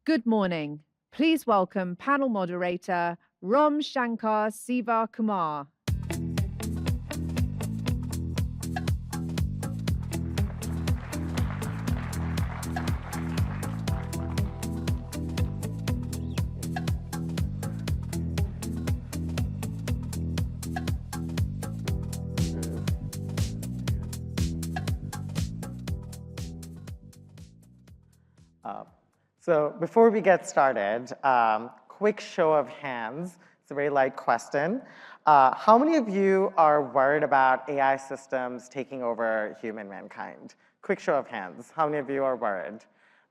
Good morning. Please welcome panel moderator Ram Shankar Siva Kumar. So before we get started, quick show of hands. It's a very light question. How many of you are worried about AI systems taking over human mankind? Quick show of hands. How many of you are worried?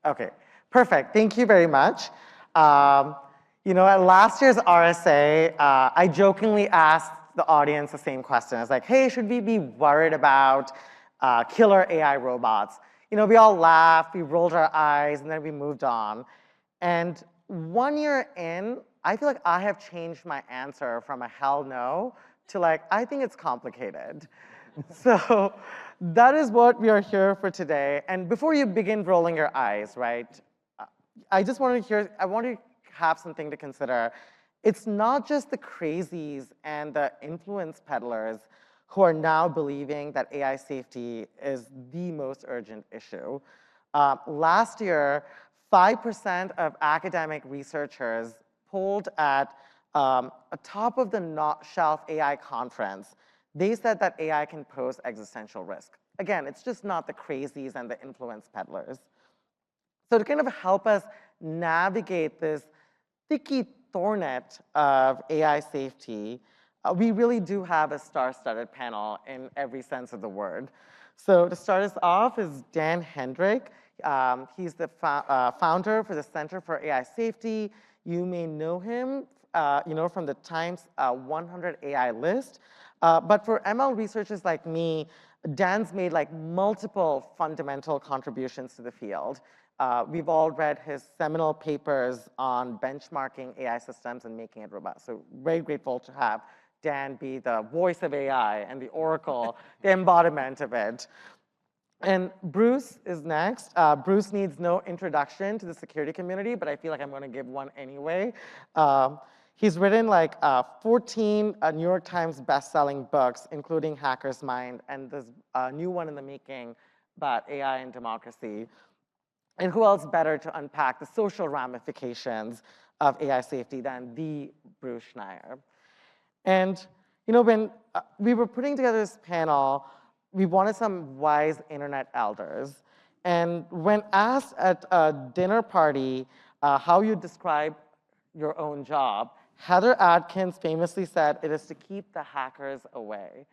Okay, perfect. Thank you very much. At last year's RSA, I jokingly asked the audience the same question. I was like, hey, should we be worried about killer AI robots? We all laughed, we rolled our eyes, and then we moved on. And 1 year in, I feel like I have changed my answer from a hell no to like, I think it's complicated. So that is what we are here for today. And before you begin rolling your eyes, right, I want to have something to consider. It's not just the crazies and the influence peddlers who are now believing that AI safety is the most urgent issue. Last year, 5% of academic researchers polled at a top of the shelf AI conference, they said that AI can pose existential risk. Again, it's just not the crazies and the influence peddlers. So to kind of help us navigate this sticky thornet of AI safety, we really do have a star-studded panel in every sense of the word. So to start us off is Dan Hendryck. He's the founder for the Center for AI Safety. You may know him from the Times 100 AI list. But for ML researchers like me, Dan's made like multiple fundamental contributions to the field. We've all read his seminal papers on benchmarking AI systems and making it robust. So very grateful to have Dan be the voice of AI and the oracle, the embodiment of it. And Bruce is next. Bruce needs no introduction to the security community, but I feel like I'm going to give one anyway. He's written like 14 New York Times best-selling books, including Hacker's Mind, and this new one in the making about AI and democracy. And who else better to unpack the social ramifications of AI safety than the Bruce Schneier? And when we were putting together this panel, we wanted some wise internet elders. And when asked at a dinner party how you describe your own job, Heather Adkins famously said, "It is to keep the hackers away."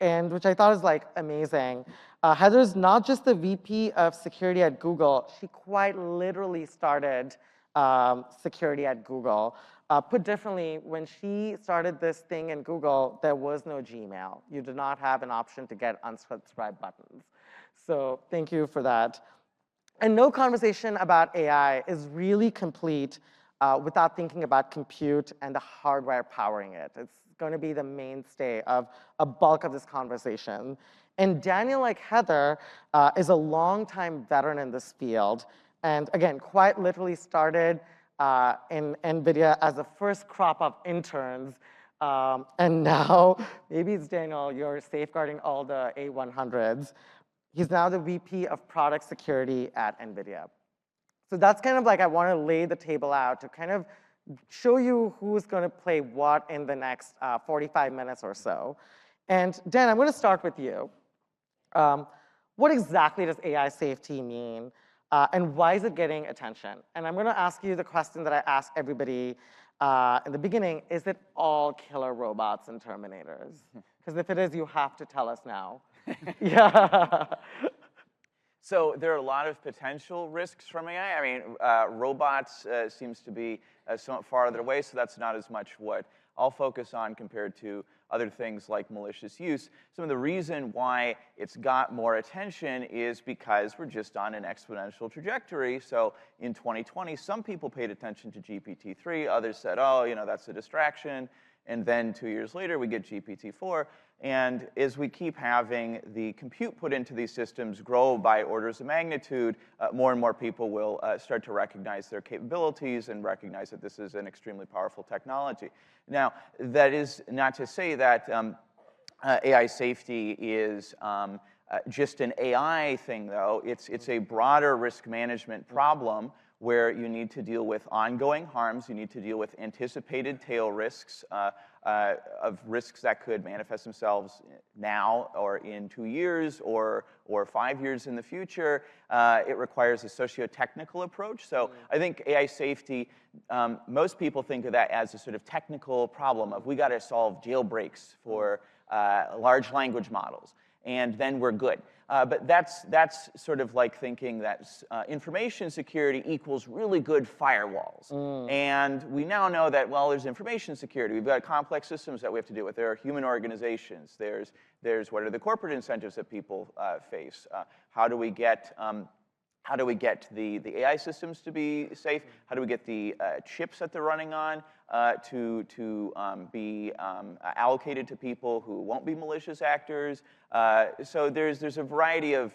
And which I thought is like amazing. Heather's not just the VP of security at Google, she quite literally started security at Google. Put differently, when she started this thing in Google, there was no Gmail. You did not have an option to get unsubscribe buttons. So thank you for that. And no conversation about AI is really complete without thinking about compute and the hardware powering it. It's going to be the mainstay of a bulk of this conversation. And Daniel, like Heather, is a longtime veteran in this field. And again, quite literally started in NVIDIA as the first crop of interns. And now, maybe it's Daniel, you're safeguarding all the A100s. He's now the VP of product security at NVIDIA. So that's kind of like I want to lay the table out to kind of show you who's going to play what in the next 45 minutes or so. And Dan, I'm going to start with you. What exactly does AI safety mean? And why is it getting attention? And I'm going to ask you the question that I ask everybody in the beginning. Is it all killer robots and Terminators? Because if it is, you have to tell us now. Yeah. So there are a lot of potential risks from AI. I mean, robots seems to be somewhat farther away, so that's not as much what I'll focus on compared to other things like malicious use. Some of the reason why it's got more attention is because we're just on an exponential trajectory. So in 2020, some people paid attention to GPT-3. Others said, oh, that's a distraction. And then 2 years later, we get GPT-4. And as we keep having the compute put into these systems grow by orders of magnitude, more and more people will start to recognize their capabilities and recognize that this is an extremely powerful technology. Now, that is not to say that AI safety is just an AI thing, though. It's a broader risk management problem where you need to deal with ongoing harms. You need to deal with anticipated tail risks of risks that could manifest themselves now or in 2 years or 5 years in the future. It requires a socio-technical approach. So I think AI safety, most people think of that as a sort of technical problem of we got to solve jailbreaks for large language models, and then we're good. But that's sort of like thinking that information security equals really good firewalls. And we now know that, well, there's information security. We've got complex systems that we have to deal with. There are human organizations. There's what are the corporate incentives that people face? How do we get the AI systems to be safe? How do we get the chips that they're running on to be allocated to people who won't be malicious actors? So there's a variety of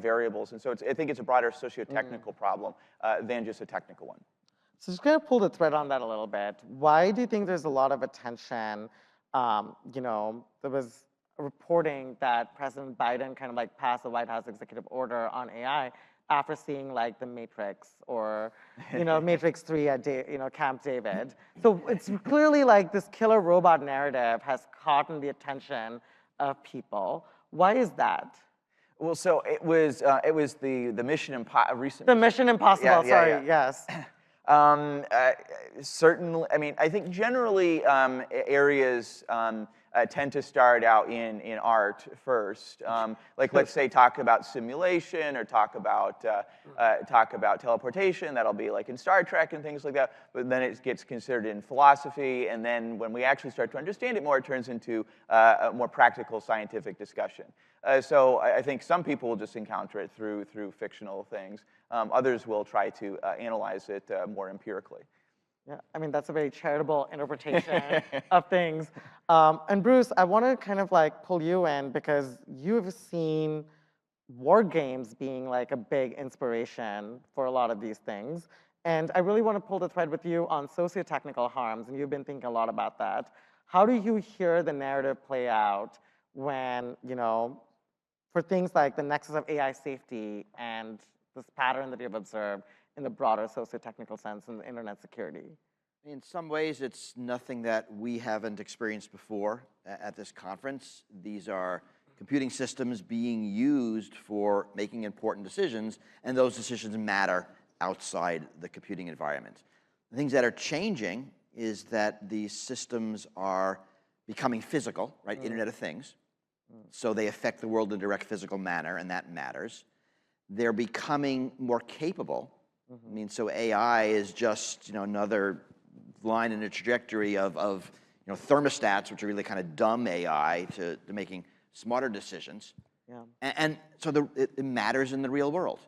variables, and so I think it's a broader socio-technical problem than just a technical one. So just kind of pull the thread on that a little bit. Why do you think there's a lot of attention? There was reporting that President Biden kind of like passed the White House executive order on AI after seeing like The Matrix or Matrix 3 at Camp David. So it's clearly like this killer robot narrative has caught the attention of people. Why is that? Well, so it was the Mission Impossible recent. The Mission Impossible. Sorry. Yes. Certainly, I mean, I think generally areas tend to start out in art first. Like, let's say, talk about simulation or talk about teleportation. That'll be like in Star Trek and things like that. But then it gets considered in philosophy, and then when we actually start to understand it more, it turns into a more practical scientific discussion. So I think some people will just encounter it through fictional things. Others will try to analyze it more empirically. Yeah, I mean, that's a very charitable interpretation of things. And Bruce, I want to kind of like pull you in because you've seen war games being like a big inspiration for a lot of these things. And I really want to pull the thread with you on socio-technical harms, and you've been thinking a lot about that. How do you hear the narrative play out when, for things like the nexus of AI safety and this pattern that you've observed in the broader socio-technical sense in the internet security? In some ways, it's nothing that we haven't experienced before at this conference. These are computing systems being used for making important decisions, and those decisions matter outside the computing environment. The things that are changing is that these systems are becoming physical, right? Internet of Things. So they affect the world in a direct physical manner, and that matters. They're becoming more capable. I mean, so AI is just another line in a trajectory of thermostats, which are really kind of dumb AI to making smarter decisions. Yeah. And so it matters in the real world.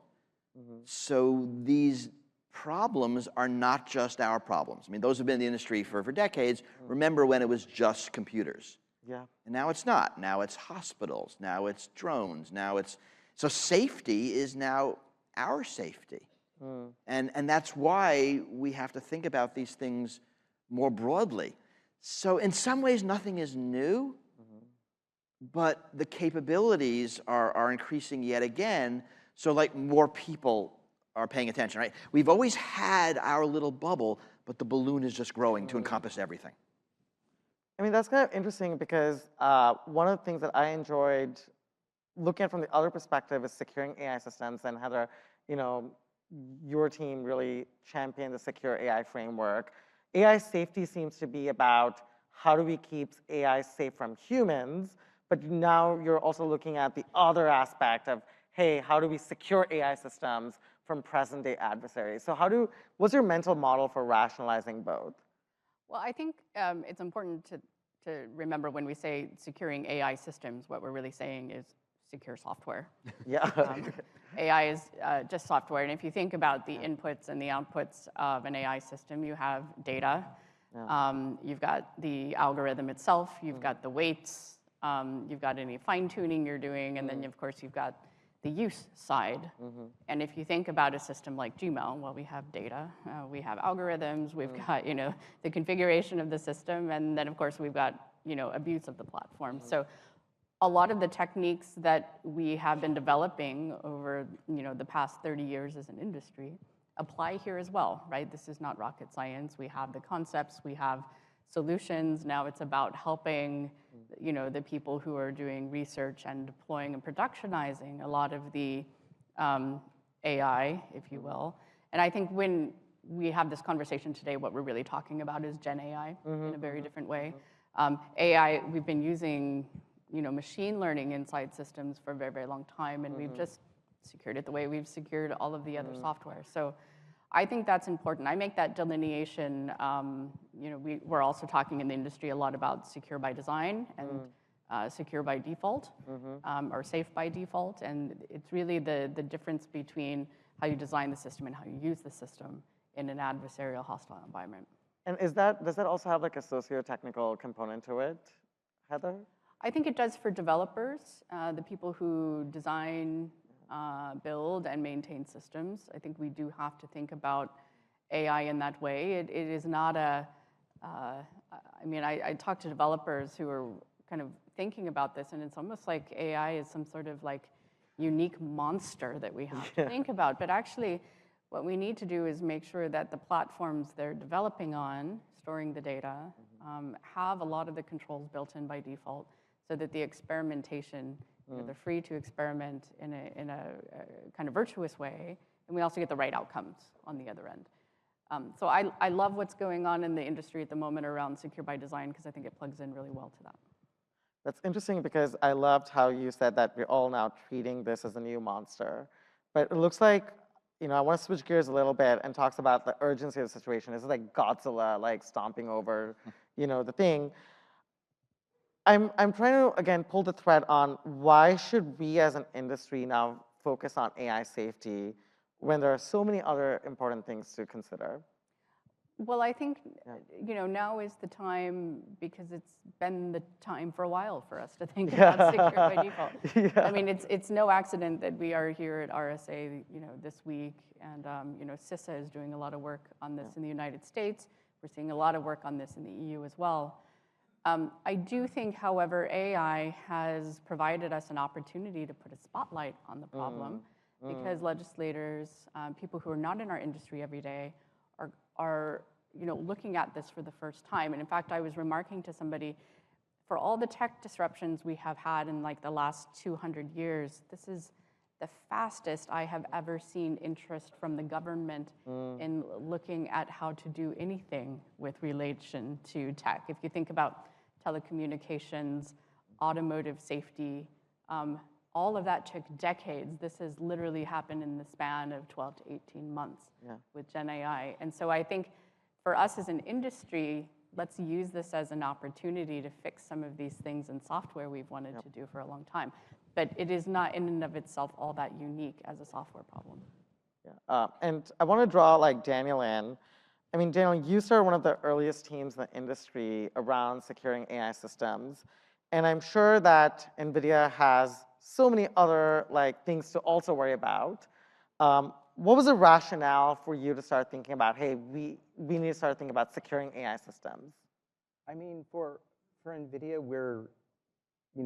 So these problems are not just our problems. I mean, those have been in the industry for decades. Remember when it was just computers. Yeah. And now it's not. Now it's hospitals. Now it's drones. So safety is now our safety. And that's why we have to think about these things more broadly. So in some ways, nothing is new, but the capabilities are increasing yet again. So like more people are paying attention, right? We've always had our little bubble, but the balloon is just growing to encompass everything. I mean, that's kind of interesting because one of the things that I enjoyed looking at from the other perspective is securing AI systems, and Heather, your team really championed the secure AI framework. AI safety seems to be about how do we keep AI safe from humans, but now you're also looking at the other aspect of, hey, how do we secure AI systems from present-day adversaries? So what's your mental model for rationalizing both? Well, I think it's important to remember when we say securing AI systems, what we're really saying is secure software. Yeah. AI is just software, and if you think about the inputs and the outputs of an AI system, you have data, You've got the algorithm itself, you've got the weights, you've got any fine tuning you're doing, and then of course you've got the use side. And if you think about a system like Gmail, well, we have data, we have algorithms, we've got the configuration of the system, and then of course we've got abuse of the platform. So a lot of the techniques that we have been developing over the past 30 years as an industry apply here as well, right? This is not rocket science. We have the concepts, we have solutions. Now it's about helping the people who are doing research and deploying and productionizing a lot of the AI, if you will. And I think when we have this conversation today, what we're really talking about is Gen AI in a very different way. AI, we've been using machine learning inside systems for a very, very long time, and we've just secured it the way we've secured all of the other software. So I think that's important. I make that delineation. We're also talking in the industry a lot about secure by design and secure by default, or safe by default. And it's really the difference between how you design the system and how you use the system in an adversarial hostile environment. And does that also have like a socio-technical component to it, Heather? I think it does for developers, the people who design, build, and maintain systems. I think we do have to think about AI in that way. It is not I talk to developers who are kind of thinking about this, and it's almost like AI is some sort of like unique monster that we have to think about. But actually, what we need to do is make sure that the platforms they're developing on, storing the data, have a lot of the controls built in by default, so that the experimentation, they're free to experiment in a kind of virtuous way, and we also get the right outcomes on the other end. So I love what's going on in the industry at the moment around secure by design, because I think it plugs in really well to that. That's interesting, because I loved how you said that we're all now treating this as a new monster. But it looks like, I want to switch gears a little bit and talks about the urgency of the situation. This is like Godzilla, like stomping over, the thing. I'm trying to, again, pull the thread on why should we as an industry now focus on AI safety when there are so many other important things to consider? Well, I think, now is the time, because it's been the time for a while for us to think about secure by default. I mean, it's no accident that we are here at RSA, this week, and, CISA is doing a lot of work on this in the United States. We're seeing a lot of work on this in the EU as well. I do think, however, AI has provided us an opportunity to put a spotlight on the problem, because legislators, people who are not in our industry every day, are looking at this for the first time. And in fact, I was remarking to somebody, for all the tech disruptions we have had in like the last 200 years, this is the fastest I have ever seen interest from the government in looking at how to do anything with relation to tech. If you think about telecommunications, automotive safety, all of that took decades. This has literally happened in the span of 12 to 18 months with Gen AI. And so I think for us as an industry, let's use this as an opportunity to fix some of these things in software we've wanted to do for a long time. But it is not in and of itself all that unique as a software problem. And I want to draw like Daniel in. I mean, Daniel, you started one of the earliest teams in the industry around securing AI systems. And I'm sure that NVIDIA has so many other things to also worry about. What was the rationale for you to start thinking about, hey, we need to start thinking about securing AI systems? I mean, for NVIDIA, we're,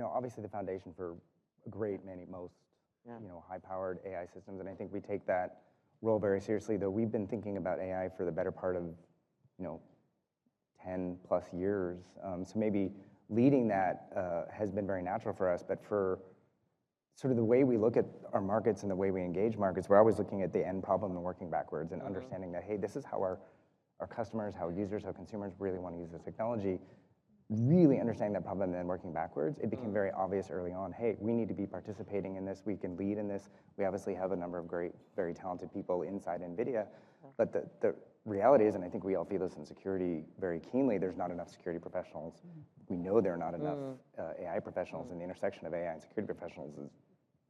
obviously the foundation for a great many, most, high-powered AI systems. And I think we take that role very seriously, though we've been thinking about AI for the better part of, 10 plus years. So maybe leading that has been very natural for us, but for sort of the way we look at our markets and the way we engage markets, we're always looking at the end problem and working backwards and understanding that, hey, this is how our customers, how users, how consumers really want to use this technology. Really understanding that problem and then working backwards, it became very obvious early on, hey, we need to be participating in this, we can lead in this. We obviously have a number of great, very talented people inside NVIDIA, but the reality is, and I think we all feel this in security very keenly, there's not enough security professionals. We know there are not enough AI professionals, and the intersection of AI and security professionals is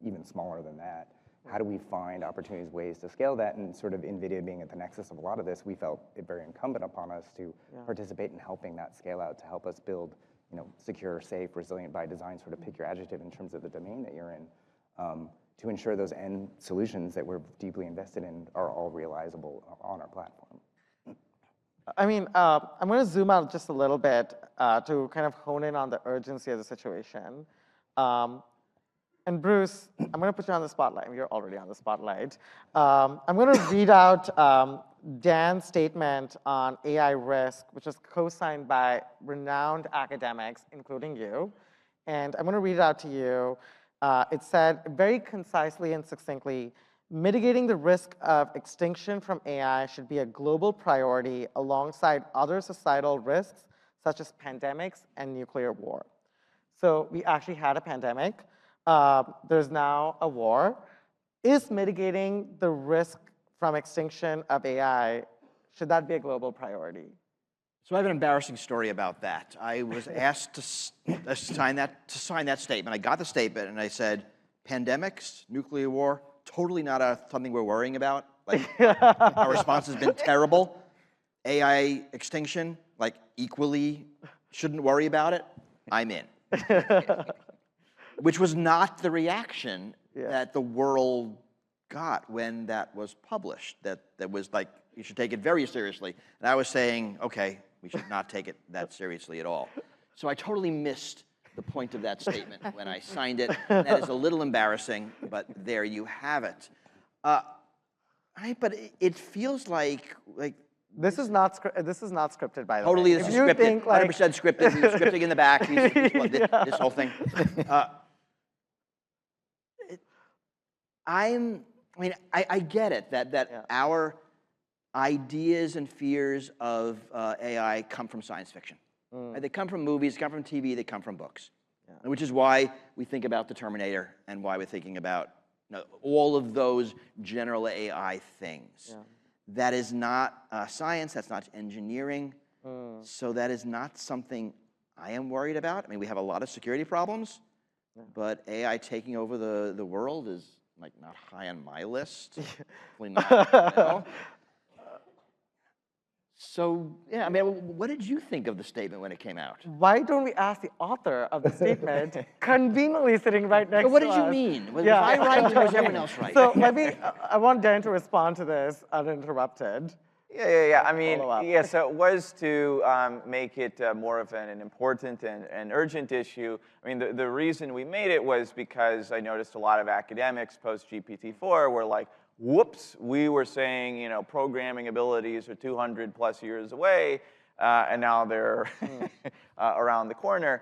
even smaller than that. how do we find opportunities, ways to scale that? And sort of NVIDIA being at the nexus of a lot of this, we felt it very incumbent upon us to participate in helping that scale out, to help us build, secure, safe, resilient by design, sort of pick your adjective in terms of the domain that you're in, to ensure those end solutions that we're deeply invested in are all realizable on our platform. I mean, I'm going to zoom out just a little bit to kind of hone in on the urgency of the situation. And Bruce, I'm going to put you on the spotlight. You're already on the spotlight. I'm going to read out Dan's statement on AI risk, which was co-signed by renowned academics, including you. And I'm going to read it out to you. It said, very concisely and succinctly, mitigating the risk of extinction from AI should be a global priority alongside other societal risks, such as pandemics and nuclear war. So we actually had a pandemic. There's now a war. Is mitigating the risk from extinction of AI, should that be a global priority? So I have an embarrassing story about that. I was asked to sign that statement. I got the statement and I said, pandemics, nuclear war, totally not something we're worrying about. Like, our response has been terrible. AI extinction, like equally, shouldn't worry about it. I'm in. Which was not the reaction that the world got when that was published. That was like, you should take it very seriously. And I was saying, okay, we should not take it that seriously at all. So I totally missed the point of that statement when I signed it. That is a little embarrassing, but there you have it. But it feels like this is not scripted, by the way. Totally, this is scripted. 100% scripted. Scripting in the back. This whole thing. I get it that our ideas and fears of AI come from science fiction. Right? They come from movies, come from TV, they come from books. Which is why we think about the Terminator and why we're thinking about all of those general AI things. That is not science, that's not engineering, so that is not something I am worried about. I mean, we have a lot of security problems, but AI taking over the world is like not high on my list. Definitely not. So, yeah, I mean, what did you think of the statement when it came out? Why don't we ask the author of the statement, conveniently sitting right next to us? What did you mean? Was I right or was everyone else right? So I want Dan to respond to this uninterrupted. Yeah. I mean, so it was to make it more of an important and urgent issue. I mean, the reason we made it was because I noticed a lot of academics post-GPT-4 were like, whoops, we were saying, programming abilities are 200 plus years away, and now they're around the corner.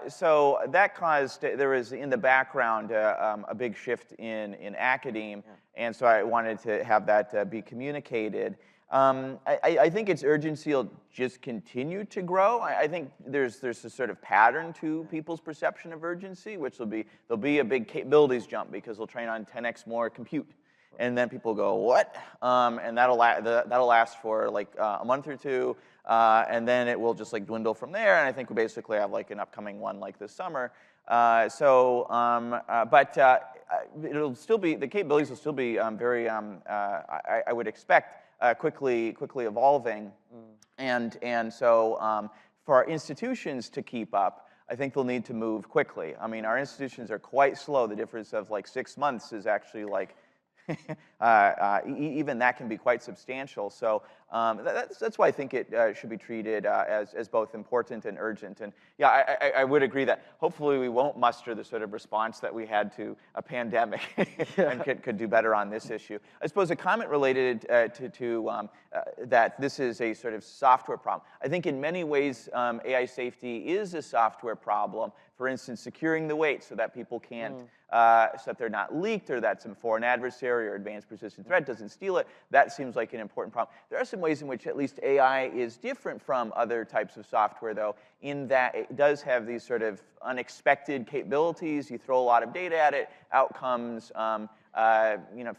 So that caused, there was in the background a big shift in academe, and so I wanted to have that be communicated. I think its urgency will just continue to grow. I think there's a sort of pattern to people's perception of urgency, which there'll be a big capabilities jump because they'll train on 10x more compute. And then people go, what? And that'll last for like a month or two, and then it will just like dwindle from there. And I think we basically have like an upcoming one like this summer. But it'll still be, the capabilities will still be very, I would expect, quickly evolving. And so for our institutions to keep up, I think they'll need to move quickly. I mean, our institutions are quite slow. The difference of like 6 months is actually like, even that can be quite substantial. So that's why I think it should be treated as both important and urgent. And yeah, I would agree that hopefully we won't muster the sort of response that we had to a pandemic and could do better on this issue. I suppose a comment related to that this is a sort of software problem. I think in many ways AI safety is a software problem. For instance, securing the weight so that people can't, so that they're not leaked or that some foreign adversary or advanced persistent threat doesn't steal it. That seems like an important problem. There are some ways in which at least AI is different from other types of software, though, in that it does have these sort of unexpected capabilities. You throw a lot of data at it, outcomes,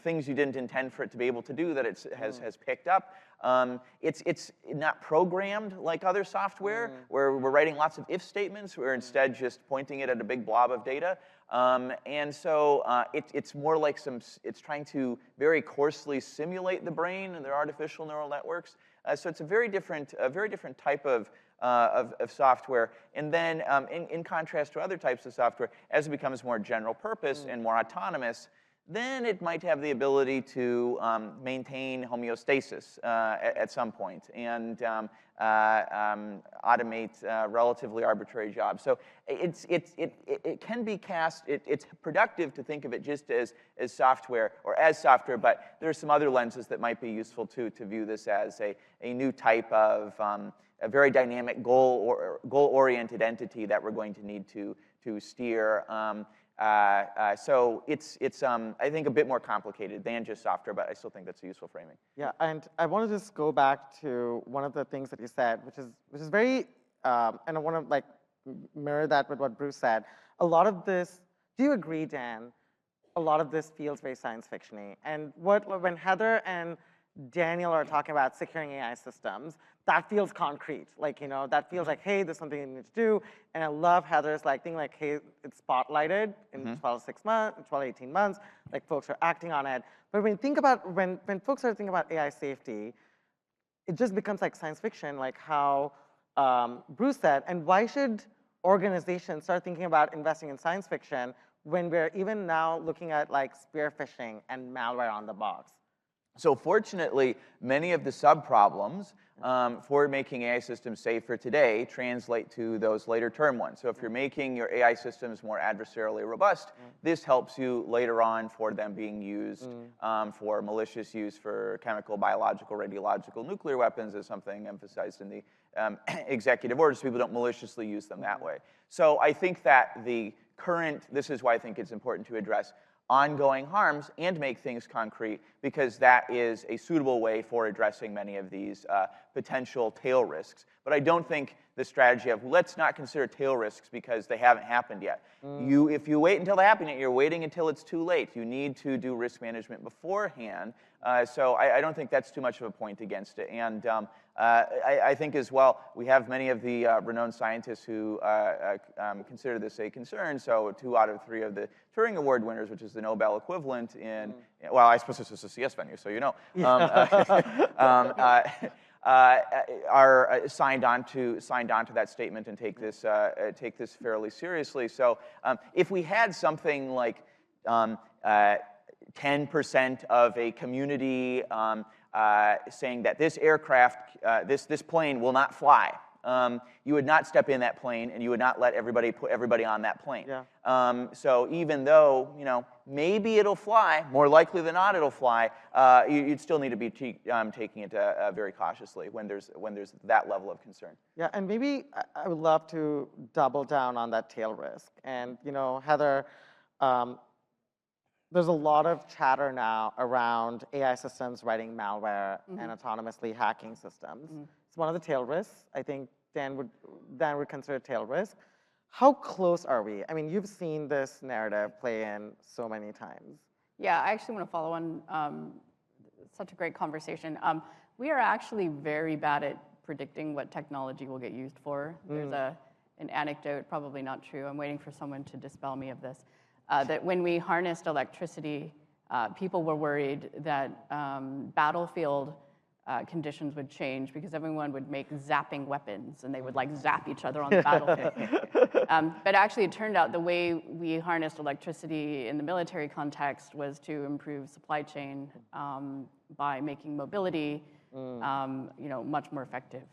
things you didn't intend for it to be able to do that it has picked up. It's not programmed like other software, where we're writing lots of if statements. We're instead just pointing it at a big blob of data. And so it's more like it's trying to very coarsely simulate the brain and their artificial neural networks. So it's a very different type of software. And then in contrast to other types of software, as it becomes more general purpose and more autonomous, then it might have the ability to maintain homeostasis at some point and automate relatively arbitrary jobs. So it can be cast, it's productive to think of it just as software or as software, but there are some other lenses that might be useful too to view this as a new type of a very dynamic goal-oriented entity that we're going to need to steer. So it's I think, a bit more complicated than just software, but I still think that's a useful framing. Yeah, and I want to just go back to one of the things that you said, which is very, and I want to like mirror that with what Bruce said. A lot of this, do you agree, Dan? A lot of this feels very science fiction-y. And when Heather and Daniel are talking about securing AI systems, that feels concrete. Like, that feels like, hey, there's something you need to do. And I love Heather's thing, like, hey, it's spotlighted in 12, 18 months, like folks are acting on it. But when you think about, when folks are thinking about AI safety, it just becomes like science fiction, like how Bruce said. And why should organizations start thinking about investing in science fiction when we're even now looking at like spear phishing and malware on the box? So fortunately, many of the sub-problems for making AI systems safer today translate to those later term ones. So if you're making your AI systems more adversarially robust, this helps you later on for them being used for malicious use for chemical, biological, radiological, nuclear weapons, as something emphasized in the executive orders. People don't maliciously use them that way. So I think that this is why I think it's important to address ongoing harms and make things concrete, because that is a suitable way for addressing many of these potential tail risks. But I don't think the strategy of let's not consider tail risks because they haven't happened yet. If you wait until they happen, you're waiting until it's too late. You need to do risk management beforehand. So I don't think that's too much of a point against it. And I think as well, we have many of the renowned scientists who consider this a concern. So 2 out of 3 of the Turing Award winners, which is the Nobel equivalent in, well, I suppose this is a CS venue, so you know, are signed on to that statement and take this fairly seriously. So if we had something like 10% of a community saying that this aircraft, this plane will not fly, you would not step in that plane, and you would not let put everybody on that plane. Yeah. So even though maybe it'll fly, more likely than not it'll fly, you'd still need to be taking it very cautiously when there's that level of concern. Yeah, and maybe I would love to double down on that tail risk. And Heather, there's a lot of chatter now around AI systems writing malware and autonomously hacking systems. It's one of the tail risks. I think Dan would consider tail risk. How close are we? I mean, you've seen this narrative play in so many times. Yeah, I actually want to follow on such a great conversation. We are actually very bad at predicting what technology will get used for. There's an anecdote, probably not true. I'm waiting for someone to dispel me of this. That when we harnessed electricity, people were worried that battlefield conditions would change because everyone would make zapping weapons and they would zap each other on the battlefield. But actually, it turned out the way we harnessed electricity in the military context was to improve supply chain by making mobility much more effective.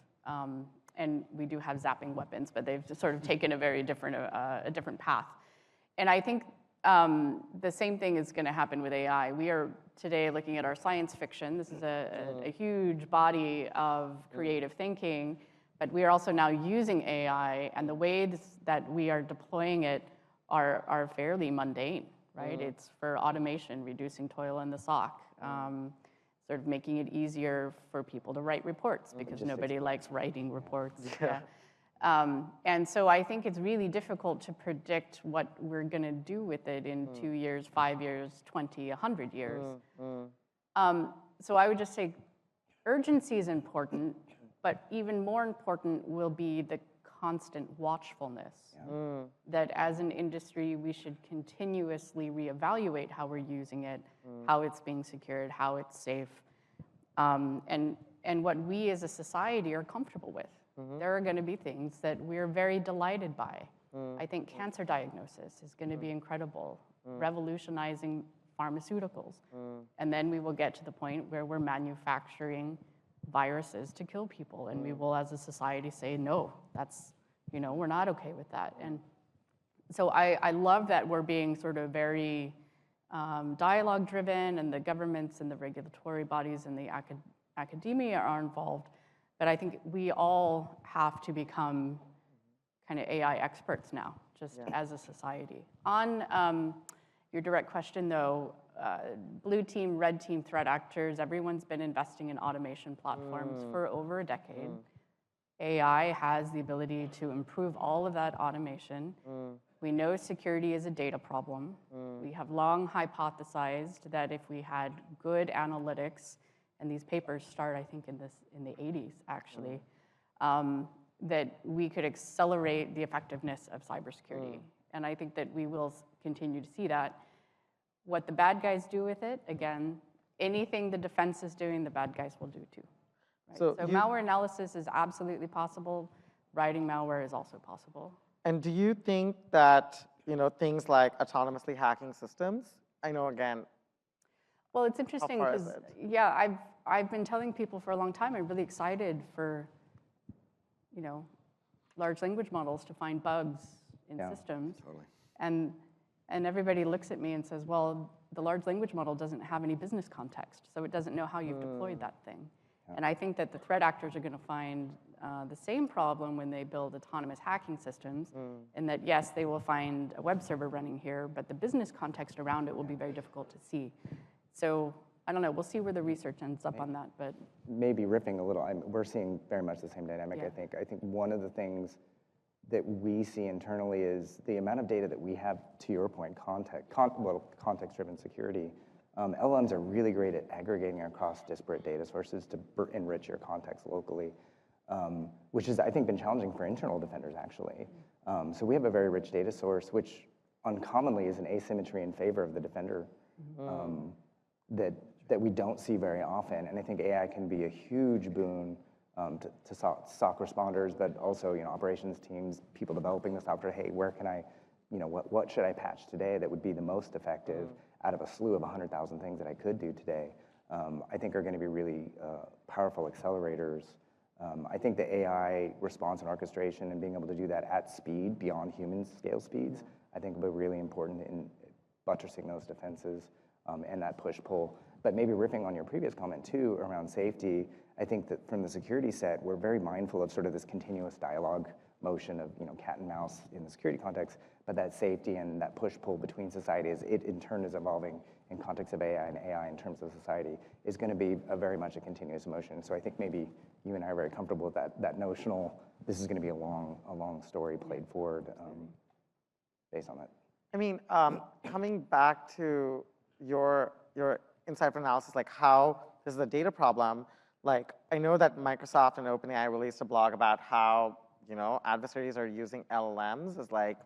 And we do have zapping weapons, but they've just sort of taken a very different path. And I think the same thing is going to happen with AI. We are today looking at our science fiction. This is a huge body of creative thinking, but we are also now using AI, and the ways that we are deploying it are fairly mundane, right? It's for automation, reducing toil in the SOC, sort of making it easier for people to write reports because nobody likes writing reports. Yeah. And so I think it's really difficult to predict what we're going to do with it in 2 years, 5 years, 20, 100 years. So I would just say urgency is important, but even more important will be the constant watchfulness. That as an industry, we should continuously reevaluate how we're using it, how it's being secured, how it's safe, and what we as a society are comfortable with. There are going to be things that we're very delighted by. I think cancer diagnosis is going to be incredible, revolutionizing pharmaceuticals. And then we will get to the point where we're manufacturing viruses to kill people, and we will, as a society, say, no, that's, we're not okay with that. And so I love that we're being sort of very dialogue-driven, and the governments and the regulatory bodies and the academia are involved. But I think we all have to become kind of AI experts now, just as a society. On your direct question, though, blue team, red team threat actors, everyone's been investing in automation platforms for over a decade. AI has the ability to improve all of that automation. We know security is a data problem. We have long hypothesized that if we had good analytics, and these papers start, I think, in the 80s, actually, that we could accelerate the effectiveness of cybersecurity. And I think that we will continue to see that. What the bad guys do with it, again, anything the defense is doing, the bad guys will do too. Right? So malware analysis is absolutely possible. Writing malware is also possible. And do you think that, things like autonomously hacking systems, I know, again, well, it's interesting because, I've been telling people for a long time, I'm really excited for, large language models to find bugs in systems. Totally. And everybody looks at me and says, well, the large language model doesn't have any business context, so it doesn't know how you've deployed that thing. And I think that the threat actors are going to find the same problem when they build autonomous hacking systems, in that, yes, they will find a web server running here, but the business context around it will be very difficult to see. So I don't know, we'll see where the research ends up on that, but. Maybe riffing a little, we're seeing very much the same dynamic, I think. I think one of the things that we see internally is the amount of data that we have, to your point, context-driven security. LLMs are really great at aggregating across disparate data sources to enrich your context locally, which has, I think, been challenging for internal defenders, actually. So we have a very rich data source, which uncommonly is an asymmetry in favor of the defender that we don't see very often. And I think AI can be a huge boon to SOC responders, but also operations teams, people developing the software. Hey, where can I, what should I patch today that would be the most effective out of a slew of 100,000 things that I could do today? I think are going to be really powerful accelerators. I think the AI response and orchestration and being able to do that at speed beyond human scale speeds, I think will be really important in buttressing those defenses and that push-pull. But maybe riffing on your previous comment too around safety, I think that from the security set, we're very mindful of sort of this continuous dialogue motion of cat and mouse in the security context, but that safety and that push-pull between societies, it in turn is evolving in context of AI, and AI in terms of society is going to be very much a continuous motion. So I think maybe you and I are very comfortable with that notional, this is going to be a long story played forward based on that. I mean, coming back to your insightful analysis, like how this is a data problem, like I know that Microsoft and OpenAI released a blog about how, adversaries are using LLMs as like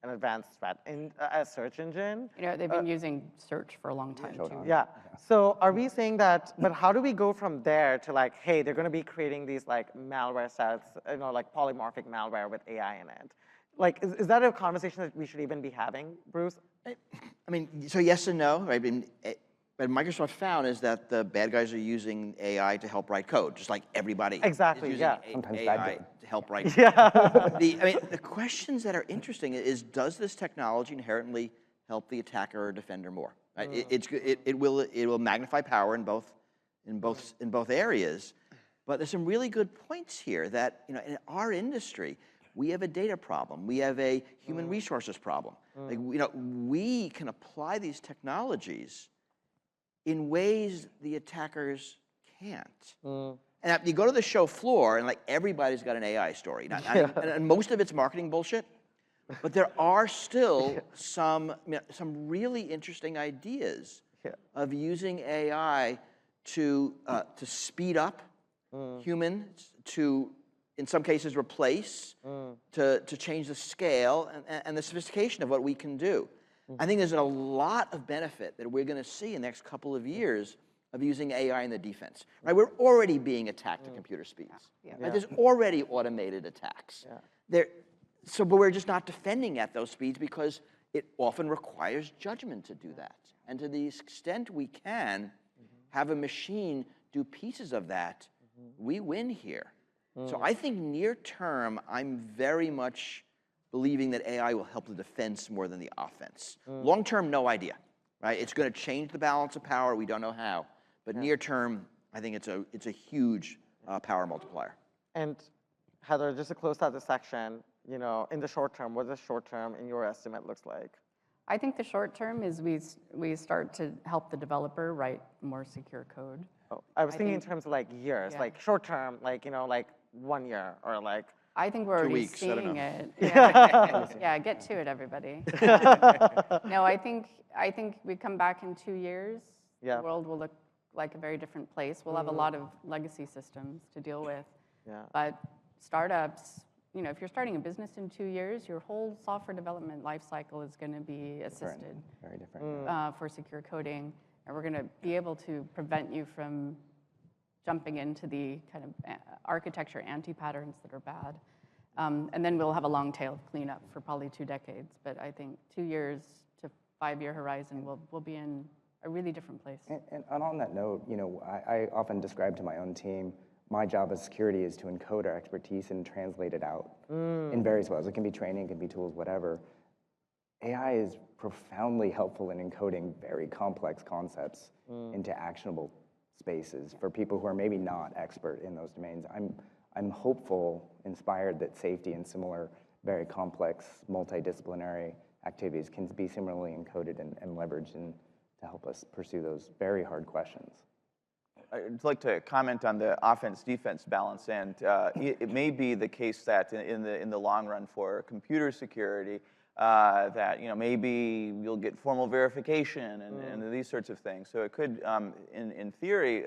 an advanced threat in a search engine. They've been using search for a long time too. Yeah. So are we saying that, but how do we go from there to like, hey, they're going to be creating these like malware sets, like polymorphic malware with AI in it? Like, is that a conversation that we should even be having, Bruce? I mean, so yes and no. Right? I mean, what Microsoft found is that the bad guys are using AI to help write code, just like everybody. Exactly, is yeah. using Sometimes AI to help write code. Yeah. The questions that are interesting is, does this technology inherently help the attacker or defender more? Right? It will magnify power in both areas, but there's some really good points here that in our industry we have a data problem, we have a human resources problem. Like we can apply these technologies in ways the attackers can't. And you go to the show floor, and like everybody's got an AI story, and most of it's marketing bullshit. But there are still some really interesting ideas of using AI to speed up humans, to, in some cases, replace, to change the scale and the sophistication of what we can do. I think there's a lot of benefit that we're going to see in the next couple of years of using AI in the defense. Right? We're already being attacked at computer speeds. Right? There's already automated attacks. But we're just not defending at those speeds because it often requires judgment to do that. And to the extent we can have a machine do pieces of that, we win here. So I think near term, I'm very much believing that AI will help the defense more than the offense. Long term, no idea. Right? It's going to change the balance of power. We don't know how. But near term, I think it's a huge power multiplier. And Heather, just to close out the section, you know, in the short term, what does short term in your estimate looks like? I think the short term is we start to help the developer write more secure code. Oh, I was thinking in terms of like years, like short term, like, you know, like 1 year or like. I think we're already weeks, I don't seeing know. it. Yeah, get to it, everybody. No, I think we come back in 2 years. The world will look like a very different place. We'll have a lot of legacy systems to deal with. But startups, you know, if you're starting a business in 2 years, your whole software development lifecycle is going to be assisted. Very different. For secure coding, and we're going to be able to prevent you from jumping into the kind of architecture anti-patterns that are bad. And then we'll have a long tail of cleanup for probably 2 decades. But I think 2 years to 5-year horizon, we'll be in a really different place. And on that note, you know, I often describe to my own team, my job as security is to encode our expertise and translate it out in various ways. It can be training, it can be tools, whatever. AI is profoundly helpful in encoding very complex concepts into actionable spaces for people who are maybe not expert in those domains. I'm hopeful, inspired that safety and similar very complex multidisciplinary activities can be similarly encoded and leveraged to help us pursue those very hard questions. I'd like to comment on the offense-defense balance, and it may be the case that in the long run for computer security, that maybe you'll get formal verification and these sorts of things. So it could, in theory,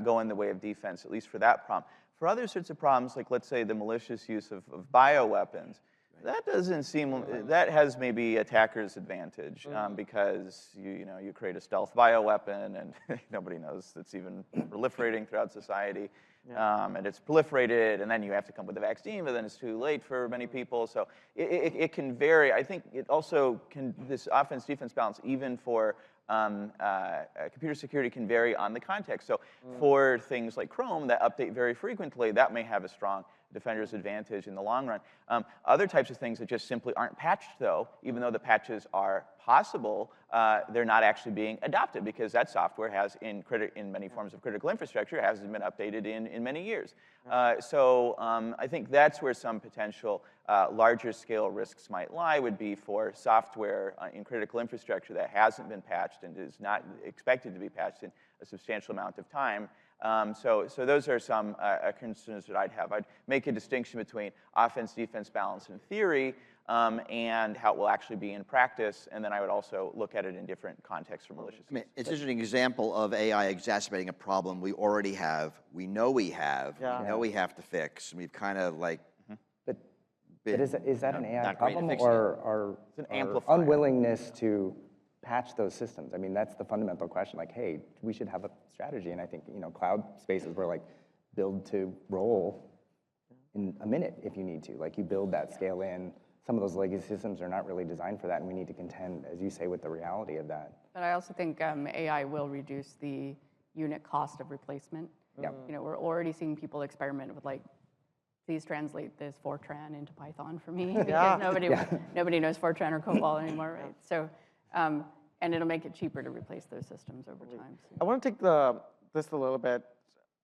go in the way of defense, at least for that problem. For other sorts of problems, like let's say the malicious use of bioweapons, that doesn't seem, that has maybe attacker's advantage because you create a stealth bioweapon and nobody knows it's even proliferating throughout society. And it's proliferated, and then you have to come up with a vaccine, but then it's too late for many people. So it can vary. I think it also can, this offense-defense balance, even for computer security, can vary on the context. So for things like Chrome that update very frequently, that may have a strong defender's advantage in the long run. Other types of things that just simply aren't patched, though, even though the patches are possible, they're not actually being adopted because that software has, in many forms of critical infrastructure, hasn't been updated in many years. So I think that's where some potential larger scale risks might lie, would be for software in critical infrastructure that hasn't been patched and is not expected to be patched in a substantial amount of time. So those are some concerns that I'd have. I'd make a distinction between offense-defense balance in theory and how it will actually be in practice, and then I would also look at it in different contexts for malicious. I mean, it's an interesting example of AI exacerbating a problem we already have, we know we have, we know we have to fix, and we've kind of like But is that an AI problem or an our amplifier. unwillingness to patch those systems? I mean, that's the fundamental question. Like, hey, we should have a strategy. And I think, cloud spaces were like build to roll in a minute if you need to. Like you build that scale in. Some of those legacy systems are not really designed for that, and we need to contend, as you say, with the reality of that. But I also think AI will reduce the unit cost of replacement. Yeah. We're already seeing people experiment with like, please translate this Fortran into Python for me, because nobody knows Fortran or COBOL anymore, right? So, and it'll make it cheaper to replace those systems over time. So. I want to take this a little bit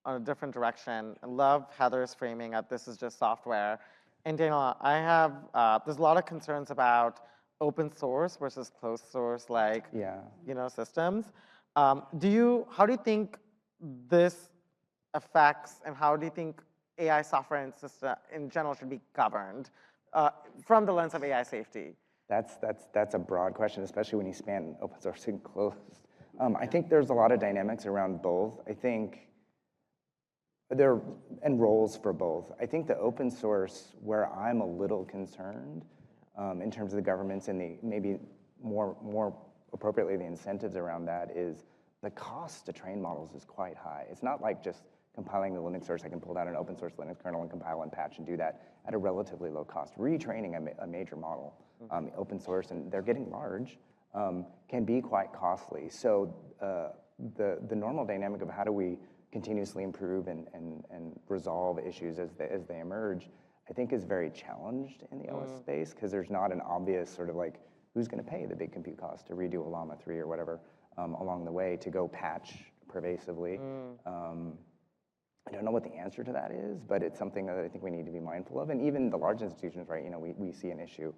on a different direction. I love Heather's framing of this is just software. And Daniela, I have, there's a lot of concerns about open source versus closed source, like, systems. How do you think this affects, and how do you think AI software and system in general should be governed from the lens of AI safety? That's a broad question, especially when you span open source and closed. I think there's a lot of dynamics around both. I think there and roles for both. I think the open source, where I'm a little concerned in terms of the governments and the maybe more appropriately the incentives around that, is the cost to train models is quite high. It's not like just compiling the Linux source. I can pull down an open source Linux kernel and compile and patch and do that at a relatively low cost. Retraining a major model, open source, and they're getting large, can be quite costly. So the normal dynamic of how do we continuously improve and resolve issues as they emerge, I think is very challenged in the OS space, because there's not an obvious sort of like, who's gonna pay the big compute cost to redo a Llama 3 or whatever along the way to go patch pervasively. I don't know what the answer to that is, but it's something that I think we need to be mindful of. And even the large institutions, right, we see an issue.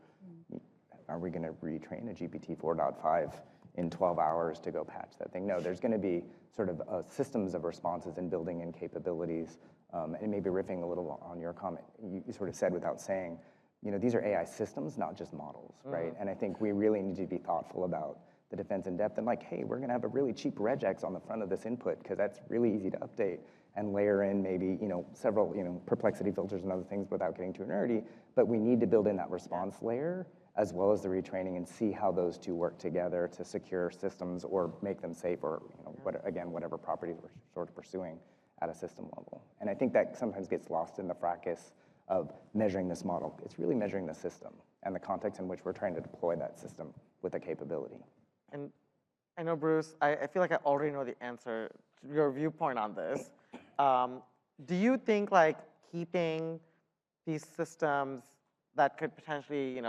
Are we gonna retrain a GPT 4.5 in 12 hours to go patch that thing? No, there's gonna be sort of systems of responses and building in capabilities. And maybe riffing a little on your comment, you sort of said without saying, these are AI systems, not just models, right? And I think we really need to be thoughtful about the defense in depth and like, hey, we're gonna have a really cheap regex on the front of this input, because that's really easy to update and layer in maybe several perplexity filters and other things without getting too nerdy. But we need to build in that response layer as well as the retraining and see how those two work together to secure systems or make them safe, or whatever properties we're sort of pursuing at a system level. And I think that sometimes gets lost in the fracas of measuring this model. It's really measuring the system and the context in which we're trying to deploy that system with a capability. And I know, Bruce, I feel like I already know the answer to your viewpoint on this. Do you think like keeping these systems that could potentially,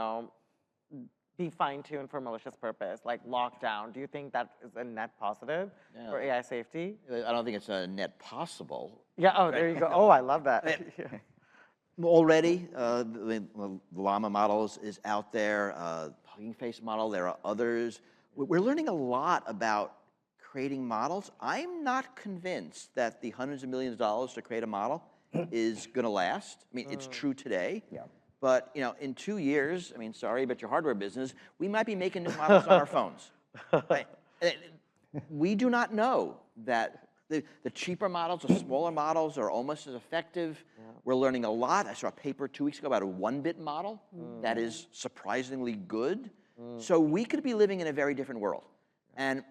be fine-tuned for malicious purpose, like locked down, do you think that is a net positive for AI safety? I don't think it's a net possible. Yeah, oh, there you go. Oh, I love that. Already, the Llama models is out there, Hugging Face model, there are others. We're learning a lot about creating models. I'm not convinced that the hundreds of millions of dollars to create a model is gonna last. I mean, it's true today. Yeah. But in 2 years, I mean, sorry about your hardware business, we might be making new models on our phones. Right? We do not know that the cheaper models, the smaller models are almost as effective. We're learning a lot. I saw a paper 2 weeks ago about a 1-bit model that is surprisingly good. So we could be living in a very different world. And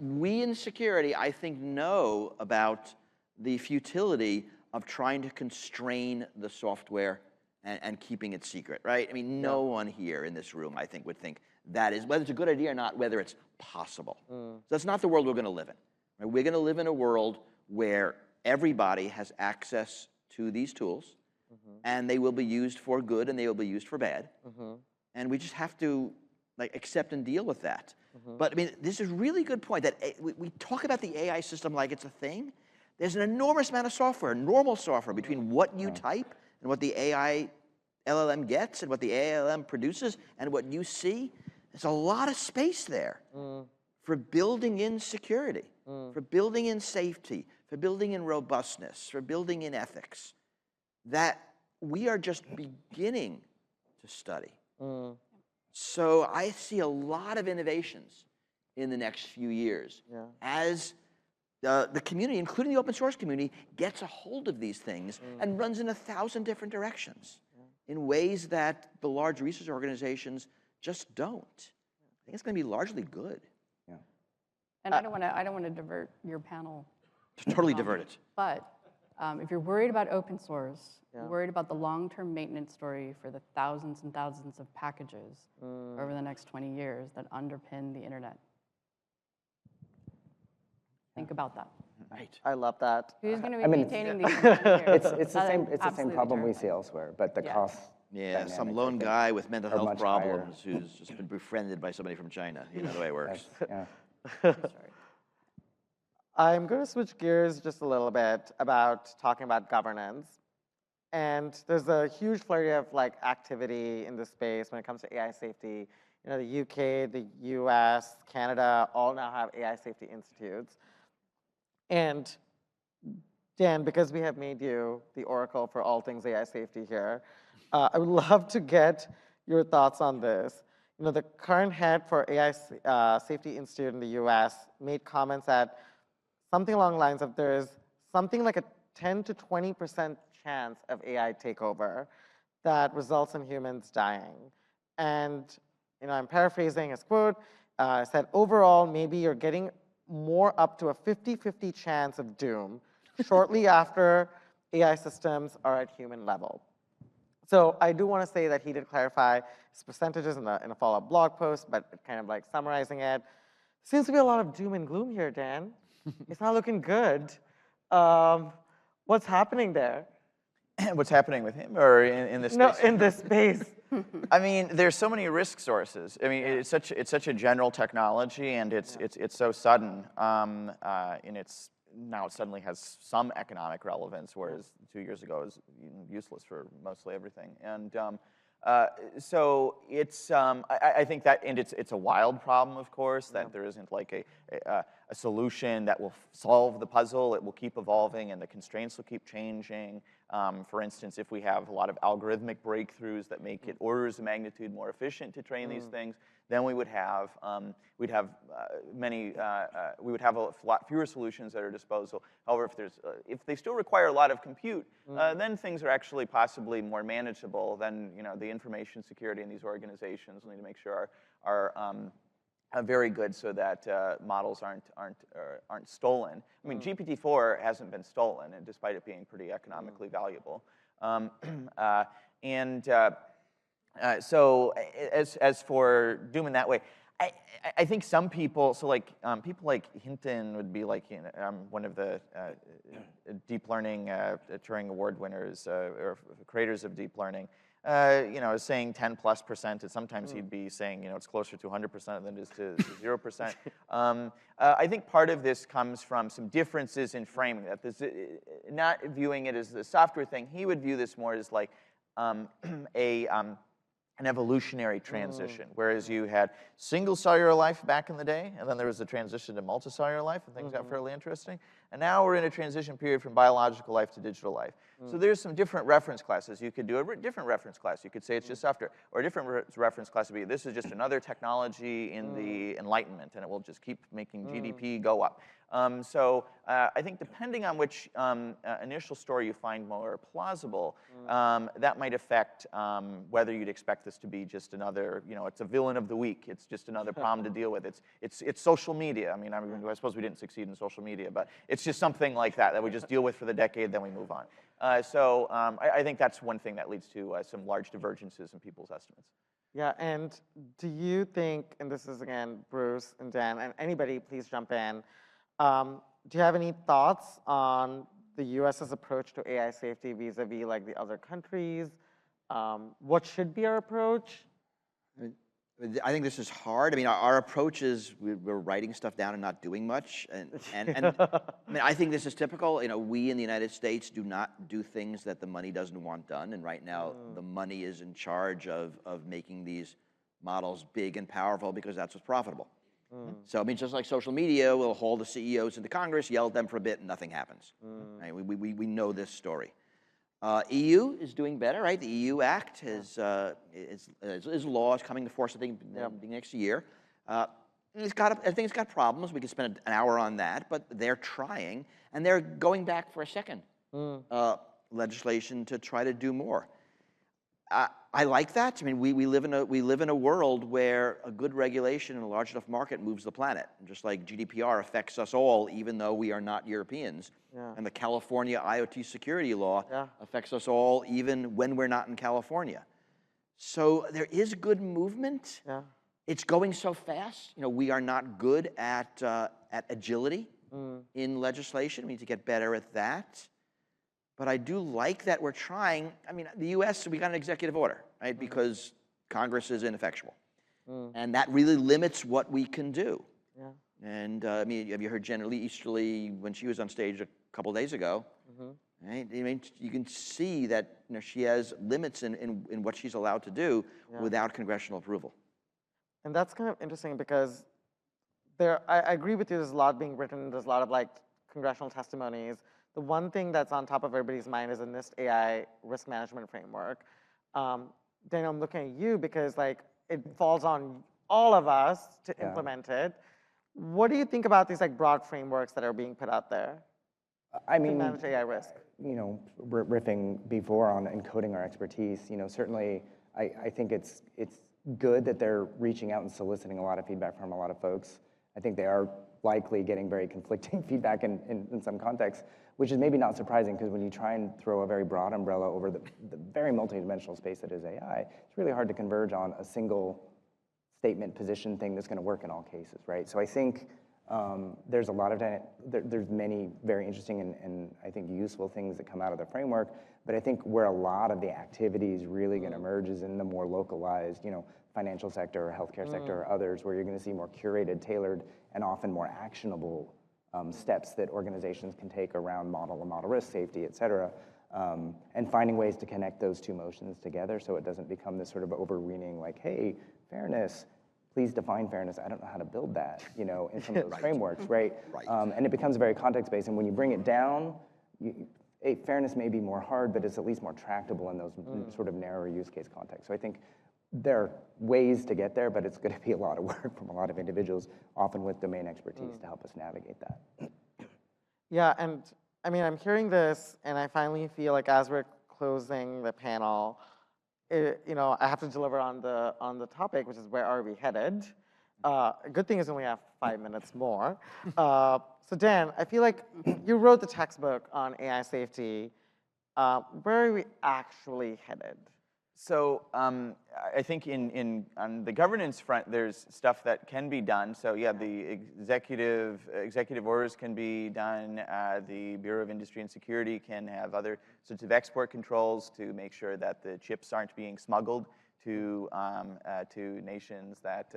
we in security, I think, know about the futility of trying to constrain the software and keeping it secret, right? I mean, no one here in this room, I think, would think that is, whether it's a good idea or not, whether it's possible. So that's not the world we're gonna live in. Right? We're gonna live in a world where everybody has access to these tools, and they will be used for good and they will be used for bad. And we just have to accept and deal with that. But I mean, this is a really good point that we talk about the AI system like it's a thing. There's an enormous amount of software, normal software, between what you type and what the AI LLM gets and what the ALM produces and what you see. There's a lot of space there for building in security, for building in safety, for building in robustness, for building in ethics, that we are just beginning to study. So I see a lot of innovations in the next few years as the community, including the open source community, gets a hold of these things and runs in 1,000 different directions in ways that the large research organizations just don't. I think it's going to be largely good. Yeah. And I don't want to divert your panel. Totally divert it. But if you're worried about open source, you're worried about the long-term maintenance story for the thousands and thousands of packages over the next 20 years that underpin the internet. Think about that. Right. I love that. Who's going to be I mean, maintaining these? It's the same problem we see elsewhere, but the cost. Yeah, some dynamics, I lone think, guy with mental are health much higher. problems who's just been befriended by somebody from China. You know the way it works. Yeah. I'm going to switch gears just a little bit about talking about governance. And there's a huge flurry of activity in this space when it comes to AI safety. The UK, the US, Canada, all now have AI safety institutes. And Dan, because we have made you the oracle for all things AI safety here, I would love to get your thoughts on this. the current head for AI Safety Institute in the US made comments that something along the lines of there's something like a 10 to 20% chance of AI takeover that results in humans dying. And I'm paraphrasing his quote, said, overall, maybe you're getting more up to a 50-50 chance of doom shortly after AI systems are at human level. So I do want to say that he did clarify his percentages in a follow-up blog post, but kind of like summarizing it. Seems to be a lot of doom and gloom here, Dan. It's not looking good. What's happening there? What's happening with him, or in this space? No, in this space. I mean, there's so many risk sources. I mean, it's such a general technology, and it's so sudden, and now it suddenly has some economic relevance, whereas 2 years ago it was useless for mostly everything. And so it's I think that, and it's a wild problem, of course, that there isn't like a solution that will solve the puzzle. It will keep evolving, and the constraints will keep changing. For instance, if we have a lot of algorithmic breakthroughs that make it orders of magnitude more efficient to train these things, then we would have we would have a lot fewer solutions at our disposal. However, if they still require a lot of compute, then things are actually possibly more manageable. Then the information security in these organizations will need to make sure are very good, so that models aren't stolen. I mean, GPT-4 hasn't been stolen, and despite it being pretty economically valuable. So as for doom in that way, I think some people, so like people like Hinton would be like one of the deep learning Turing Award winners or creators of deep learning. Saying 10+%, and sometimes he'd be saying, it's closer to 100% than it is to 0%. I think part of this comes from some differences in framing, that this, not viewing it as the software thing. He would view this more as like an evolutionary transition, whereas you had single cellular life back in the day, and then there was a transition to multicellular life, and things got fairly interesting. And now we're in a transition period from biological life to digital life. So there's some different reference classes. You could do a different reference class. You could say it's just software, or a different reference class would be, this is just another technology in the Enlightenment, and it will just keep making GDP go up. So I think depending on which initial story you find more plausible, that might affect whether you'd expect this to be just another, it's a villain of the week. It's just another problem to deal with. It's social media. I mean, I suppose we didn't succeed in social media, but it's just something like that we just deal with for the decade, then we move on. So I think that's one thing that leads to some large divergences in people's estimates. Yeah, and do you think, and this is again Bruce and Dan, and anybody please jump in, do you have any thoughts on the US's approach to AI safety vis-a-vis like the other countries? What should be our approach? I think this is hard. I mean, our approach is we're writing stuff down and not doing much. And I mean, I think this is typical. We in the United States do not do things that the money doesn't want done. And right now, the money is in charge of making these models big and powerful because that's what's profitable. So I mean, just like social media, we'll haul the CEOs into Congress, yell at them for a bit, and nothing happens. Right? We know this story. EU is doing better, right? The EU Act is law is coming to force, I think, next year. I think it's got problems. We could spend an hour on that, but they're trying, and they're going back for a second legislation to try to do more. I like that. I mean, we live in a world where a good regulation in a large enough market moves the planet. Just like GDPR affects us all, even though we are not Europeans. And the California IoT security law affects us all, even when we're not in California. So there is good movement. It's going so fast. We are not good at agility in legislation. We need to get better at that. But I do like that we're trying. I mean, the US, we got an executive order, right? Because Congress is ineffectual. And that really limits what we can do. And I mean, have you heard Jenna Easterly when she was on stage a couple days ago? Right? I mean, you can see that she has limits in what she's allowed to do without congressional approval. And that's kind of interesting because I agree with you, there's a lot being written, there's a lot of like congressional testimonies. The one thing that's on top of everybody's mind is a NIST AI risk management framework. Daniel, I'm looking at you because like it falls on all of us to implement it. What do you think about these like broad frameworks that are being put out there I to mean, manage AI risk? you know, riffing before on encoding our expertise, you know, certainly I think it's good that they're reaching out and soliciting a lot of feedback from a lot of folks. I think they are likely getting very conflicting feedback in some contexts, which is maybe not surprising because when you try and throw a very broad umbrella over the very multidimensional space that is AI, it's really hard to converge on a single statement position thing that's going to work in all cases, right? So I think there's a lot of there's many very interesting and I think useful things that come out of the framework, but I think where a lot of the activity is really going to emerge is in the more localized, you know, financial sector or healthcare sector or others, where you're going to see more curated, tailored, and often more actionable steps that organizations can take around model risk, safety, et cetera, and finding ways to connect those two motions together so it doesn't become this sort of overweening, like, hey, fairness, please define fairness. I don't know how to build that, you know, in some of those frameworks, right? And it becomes very context-based, and when you bring it down, fairness may be more hard, but it's at least more tractable in those sort of narrower use case contexts. So I think there are ways to get there, but it's going to be a lot of work from a lot of individuals, often with domain expertise, to help us navigate that. Yeah, and I mean, I'm hearing this, and I finally feel like as we're closing the panel, you know, I have to deliver on the topic, which is where are we headed? A good thing is we only have 5 minutes more. So Dan, I feel like you wrote the textbook on AI safety. Where are we actually headed? So I think on the governance front, there's stuff that can be done. So yeah, the executive orders can be done. The Bureau of Industry and Security can have other sorts of export controls to make sure that the chips aren't being smuggled to nations that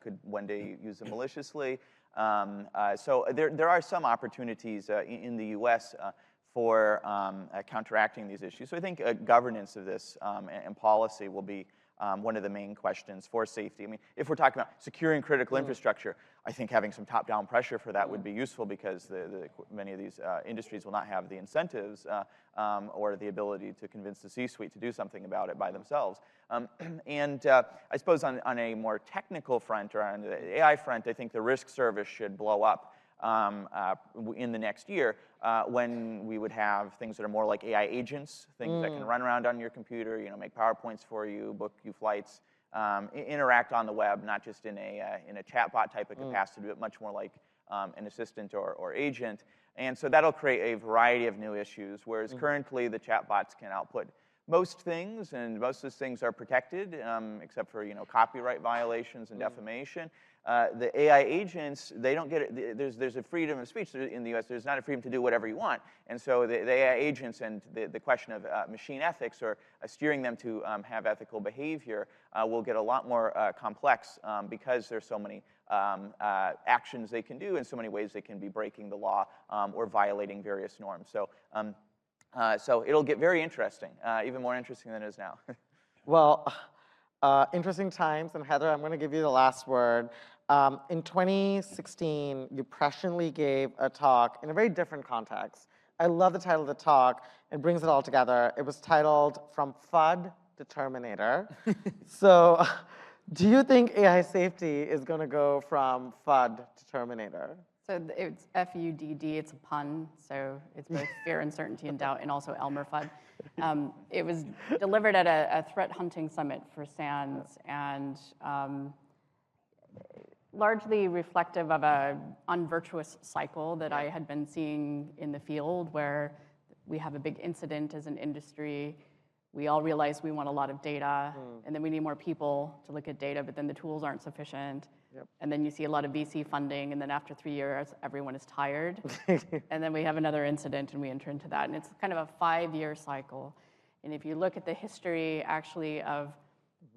could one day use them maliciously. So there are some opportunities in the U.S. For counteracting these issues. So I think governance of this and policy will be one of the main questions for safety. I mean, if we're talking about securing critical infrastructure, I think having some top-down pressure for that would be useful because many of these industries will not have the incentives or the ability to convince the C-suite to do something about it by themselves. And I suppose on a more technical front or on the AI front, I think the risk service should blow up in the next year when we would have things that are more like AI agents, things that can run around on your computer, you know, make PowerPoints for you, book you flights, interact on the web, not just in a chatbot type of capacity, but much more like an assistant or agent. And so that'll create a variety of new issues, whereas currently the chatbots can output most things, and most of those things are protected, except for, you know, copyright violations and defamation. The AI agents, they don't get it. There's a freedom of speech in the US. There's not a freedom to do whatever you want. And so the AI agents and the question of machine ethics or steering them to have ethical behavior will get a lot more complex because there's so many actions they can do and so many ways they can be breaking the law or violating various norms. So, so it'll get very interesting, even more interesting than it is now. Well, interesting times, and Heather, I'm going to give you the last word. In 2016, you presciently gave a talk in a very different context. I love the title of the talk. It brings it all together. It was titled From FUD to Terminator. So do you think AI safety is going to go from FUD to Terminator? So it's F-U-D-D, it's a pun, so it's both fear, uncertainty, and doubt, and also Elmer Fudd. It was delivered at a threat hunting summit for SANS, and largely reflective of an unvirtuous cycle that I had been seeing in the field, where we have a big incident as an industry. We all realize we want a lot of data, and then we need more people to look at data, but then the tools aren't sufficient. And then you see a lot of VC funding, and then after 3 years, everyone is tired. And then we have another incident, and we enter into that. And it's kind of a 5-year cycle. And if you look at the history, actually, of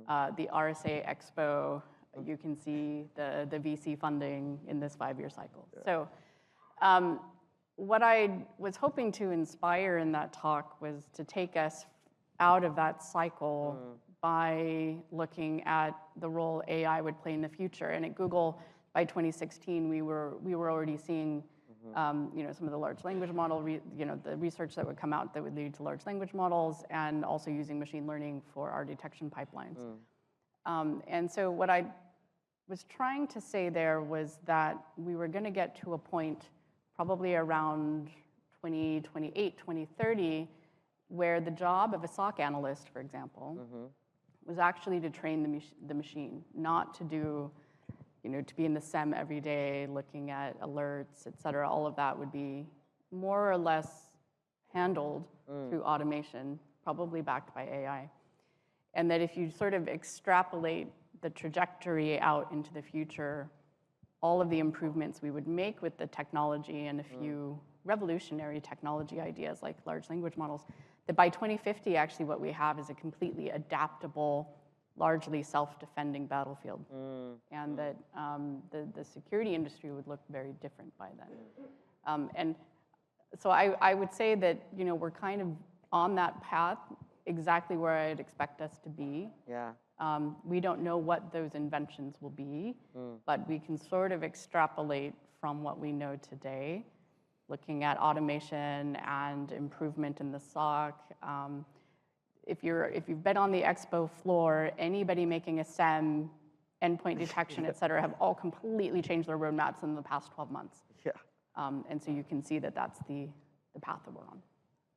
the RSA Expo, you can see the VC funding in this 5-year cycle. So what I was hoping to inspire in that talk was to take us out of that cycle by looking at the role AI would play in the future. And at Google, by 2016, we were already seeing you know, some of the large language model, you know, the research that would come out that would lead to large language models, and also using machine learning for our detection pipelines. And so what I was trying to say there was that we were going to get to a point probably around 2028, 2030, where the job of a SOC analyst, for example, was actually to train the machine, not to do, to be in the SEM every day, looking at alerts, et cetera. All of that would be more or less handled through automation, probably backed by AI. And that if you sort of extrapolate the trajectory out into the future, all of the improvements we would make with the technology and a few revolutionary technology ideas like large language models, that by 2050, actually what we have is a completely adaptable, largely self-defending battlefield. And that the security industry would look very different by then. And so I would say that, we're kind of on that path, exactly where I'd expect us to be. Yeah. We don't know what those inventions will be, but we can sort of extrapolate from what we know today, looking at automation and improvement in the SOC. If you've been on the expo floor, anybody making a SEM, endpoint detection, et cetera, have all completely changed their roadmaps in the past 12 months. Yeah. And so you can see that that's the path that we're on.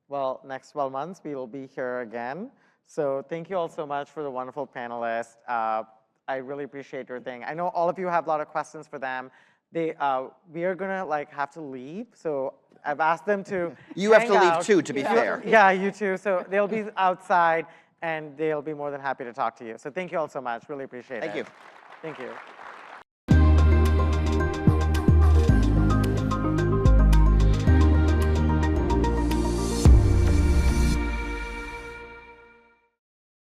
Well, next 12 months, we will be here again. So thank you all so much for the wonderful panelists. I really appreciate your thing. I know all of you have a lot of questions for them. We are gonna have to leave, so I've asked them to You have to hang leave out. too, to be fair. Yeah, you too. So they'll be outside, and they'll be more than happy to talk to you. So thank you all so much. Really appreciate it. Thank you. Thank you.